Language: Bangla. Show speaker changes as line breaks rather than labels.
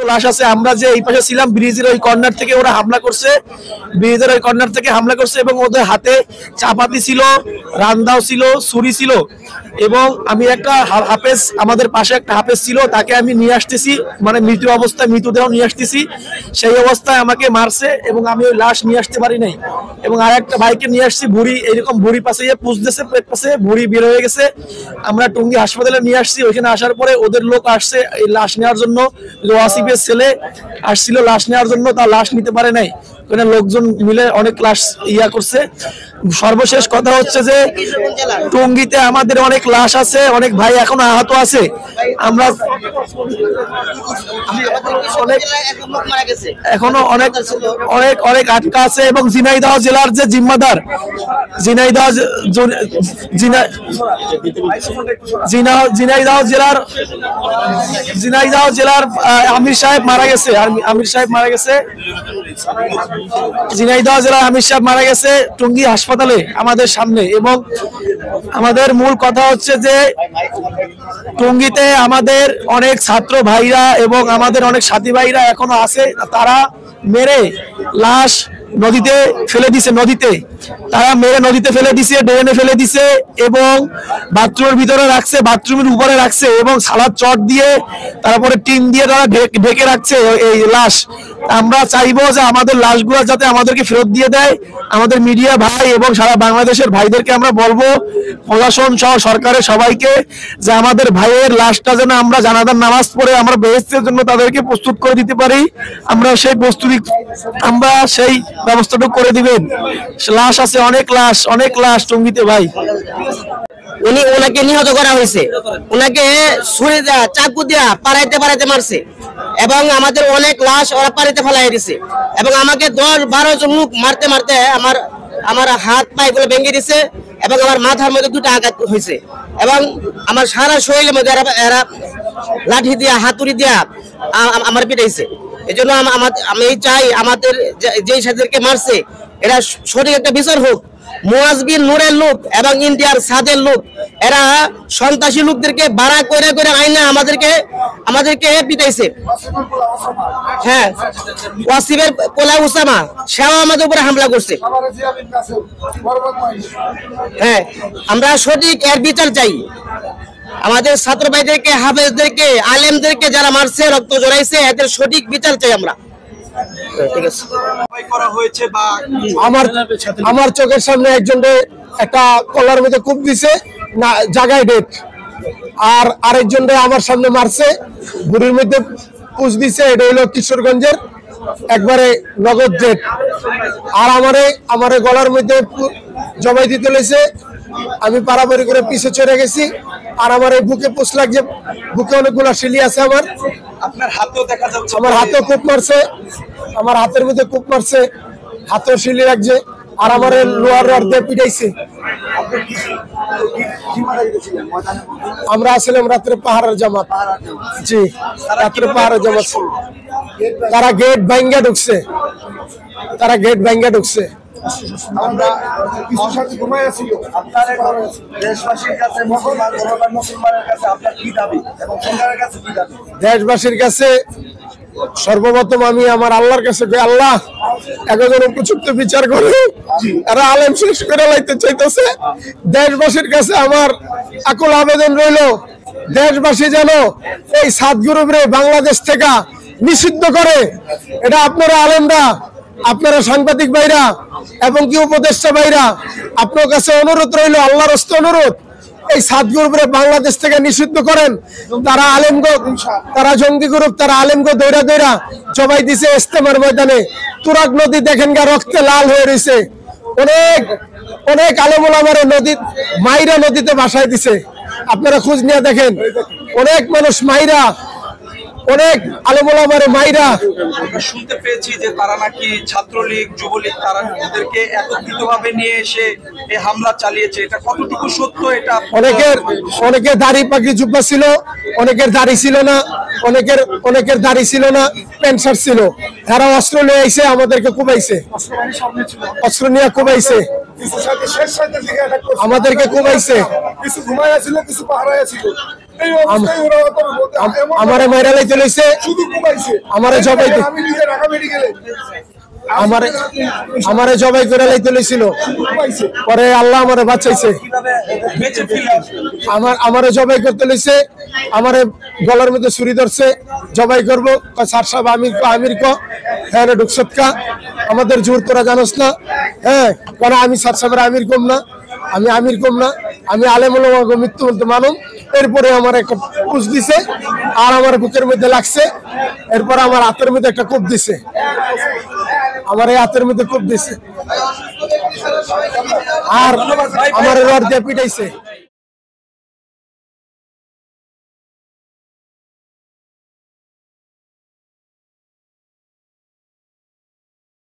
লাশ আছে। আমরা যে এই পাশে ছিলাম ব্রিজের ওই কর্নার থেকে ওরা হামলা করছে, ব্রিজের ওই কর্নার থেকে হামলা করছে এবং ওদের হাতে চাপাতি ছিল, রান্দাও ছিল, ছুরি ছিল। এবং আমি একটা হাফেজ, আমাদের পাশে একটা হাফেজ ছিল, তাকে আমি নিয়ে আসতেছি, মানে মৃত অবস্থায়, মৃতদেহ নিয়ে আসতেছি, সেই অবস্থায় আমাকে মারছে এবং আমি ওই লাশ নিয়ে আসতে পারি নাই। এবং আর একটা ভাইকে নিয়ে আসছি, ভুড়ি এইরকম ভুড়ি পাশে পুষতেছে, পেট পাশে ভুড়ি বের হয়ে গেছে। আমরা টঙ্গী হাসপাতালে নিয়ে আসছি। ওইখানে আসার পরে ওদের লোক আসছে এই লাশ নেওয়ার জন্য, ওয়াসিফের ছেলে আসছিল লাশ নেওয়ার জন্য, তার লাশ নিতে পারে নাই। ওখানে লোকজন মিলে অনেক লাশ করছে। সর্বশেষ কথা হচ্ছে যে টঙ্গীতে আমাদের অনেক লাশ আছে, অনেক ভাই এখনো আহত আছে। আমরা এখনো অনেক অনেক অনেক আটকা আছে। এবং ঝিনাইদহ জেলার যে জিম্মাদার, ঝিনাইদহ জেলার আমির সাহেব মারা গেছে, ঝিনাইদহ জেলার আমির সাহেব মারা গেছে টঙ্গী হাসপাতালে আমাদের সামনে। এবং আমাদের মূল কথা হচ্ছে যে টঙ্গীতে আমাদের অনেক ছাত্র ভাইরা এবং আমাদের অনেক সাথী ভাইরা এখনো আছে, তারা মেরে লাশ নদীতে ফেলে দিছে, তারা মেরে নদীতে ফেলে দিছে, ড্রেনে ফেলে দিছে এবং বাথরুমের ভিতরে রাখছে, বাথরুমের উপরে রাখছে এবং সালাদ চট দিয়ে তারপরে টিন দিয়ে তারা ঢেকে রাখছে এই লাশ। আমরা চাইবো যে আমাদের লাশগুলো যাতে আমাদেরকে ফেরত দিয়ে দেয়। আমাদের মিডিয়া ভাই এবং সারা বাংলাদেশের ভাইদেরকে আমরা বলবো, প্রশাসন সহ সরকারের সবাইকে, যে আমাদের ভাইয়ের লাশটা যেন আমরা জানাজার নামাজ পড়ে আমরা বেহেশতের জন্য তাদেরকে প্রস্তুত করে দিতে পারি। আমরা সেই ব্যবস্থাটুকু করে দিবেন। লাশ আছে, অনেক লাশ টঙ্গীতে ভাই।
ওনাকে নিহত করা হয়েছে, ওনাকে ছুরি দেয়া, চাকু দেয়া পাড়াইতে মারছে এবং আমাদের অনেক লাশ ওরা পানিতে ফেলাই দিছে। এবং আমাকে 10-12 জন লোক মারতে আমার হাত পা এগুলো ভেঙে দিছে এবং আমার মাথার মধ্যে 2টা আঘাত হয়েছে এবং আমার সারা শরীরের মধ্যে এরা লাঠি দিয়া, হাতুড়ি দিয়া আমার পিটাইছে। এই জন্য আমি চাই আমাদের যেই সাথীদেরকে মারছে এরা সঠিক একটা বিচার হোক। মুয়াজবিন নূরের লোক এবং ইন্ডিয়ার সাদের লোক, এরা সন্ত্রাসী লোকদেরকে ভাড়া করে আইনা আমাদেরকে পিটাইছে। হ্যাঁ, ওয়াসিফের পোলা উসামা সেও আমাদের উপরে হামলা করছে। হ্যাঁ, আমরা সঠিক এর বিচার চাই। আমাদের ছাত্র ভাইদেরকে, হাফেজদেরকে, আলেমদেরকে যারা মারছে, রক্ত জড়াইছে, এদের সঠিক বিচার চাই আমরা। ঠিক আছে,
আমার চোখের সামনে একজনের একটা কলার মধ্যে কূপ দিছে না, জায়গায় ডেট, আর আরেকজনরে আমার সামনে মারছে, বুড়ির মধ্যে পুষ দিছে। এটা হইলো কিশোরগঞ্জের একবারে নগদ ডেট। আর আমারে গলার মধ্যে জবাই দিতে লেছে। আমি পারাপারি করে পিছে চড়ে গেছি। আর আমার এই বুকে পুষ লাগছে, বুকে অনেকগুলো শিলি আছে।
আপনার হাতেও দেখা যাচ্ছে,
আমার হাতেও কূপ মারছে, আমার হাতের মধ্যে কূপ মারছে, হাতেও শিলি লাগছে। আর আমার লোহার রড দিয়ে পিটাইছে। আমরা আসলাম রাত্রে পাহাড়ের জামাত। জি, রাত্রে পাহাড়ের জামাত। তারা গেট ভাঙ্গা ঢুকছে, দেশবাসীর কাছে সর্বপ্রথম আমি আমার আল্লাহর কাছে, আল্লাহ একজন উপযুক্ত বিচার করে, এরা আলেম শেষ করে লাইতে চাইতেছে। দেশবাসীর কাছে আমার আকুল আবেদন রইল, দেশবাসী যেন এই সাত গ্রুপরে বাংলাদেশ থেকে নিষিদ্ধ করে। এটা আপনারা আলেমরা, আপনারা সাংবাদিক ভাইরা এবং কি উপদেষ্টা ভাইরা, আপনার কাছে অনুরোধ রইল, আল্লাহর হস্তে অনুরোধ, এই সাত গ্রুপরে বাংলাদেশ থেকে নিষিদ্ধ করেন। তারা আলেমগো, তারা জঙ্গি গ্রুপ, তারা আলেমগো দৌড়া জবাই দিছে ইস্তেমার ময়দানে। তুরাগ নদী দেখেন গা রক্তে লাল হয়ে রয়েছে। অনেক আলেম ওলামারে মাইরা নদীতে ভাসায় দিছে। আপনারা খোঁজ নিয়ে দেখেন, অনেক মানুষ মাইরা, অনেক আলেম ওলামারে মাইরা।
শুনতে পেয়েছি যে তারা নাকি ছাত্রলীগ, যুবলীগ, তারা ওদেরকে একত্রিতভাবে নিয়ে এসে এই হামলা চালিয়েছে। এটা কতটুকু সত্য? এটা
অনেকের দাড়ি পাখি জুব্বা ছিল, অনেকের দাড়ি ছিল না, অনেকের দাড়ি ছিল না, প্যান্ট শার্ট ছিল। তারা অস্ত্র নিয়ে আইছে, আমাদেরকে কুবাইছে, অস্ত্র নিয়ে কুবাইছে, আমাদেরকে কুবাইছে।
কিছু ঘুমাইয়া ছিল, কিছু পাহারায় ছিল।
আমারে মাইরা লাইতে লইছে, আমারে জবাই আমারে জবাই করে লাইতে লইছিল। পরে আল্লাহ আমারে বাঁচাইছে। আমারে জবাই করতে লইছে, আমারে গলার মধ্যে ছুরি ধরছে, জবাই করবো। স্যার সাহেব আমির হ্যাঁ ঢুকছত কা, আমাদের জোর তোরা জানোস না। হ্যাঁ, কারণ আমি স্যার সাহেবের আমির কম না, আমি আমির কম না, আমি আলেমুল মৃত্যু বলতে মানুম। এরপরে আমার একটা পুষ দিছে আর আমার বুকের মধ্যে লাগছে। এরপরে আমার হাতের মধ্যে একটা কোপ দিছে, আমার এই হাতের মধ্যে কোপ দিছে আর আমার রড দিয়ে পিটাইছে।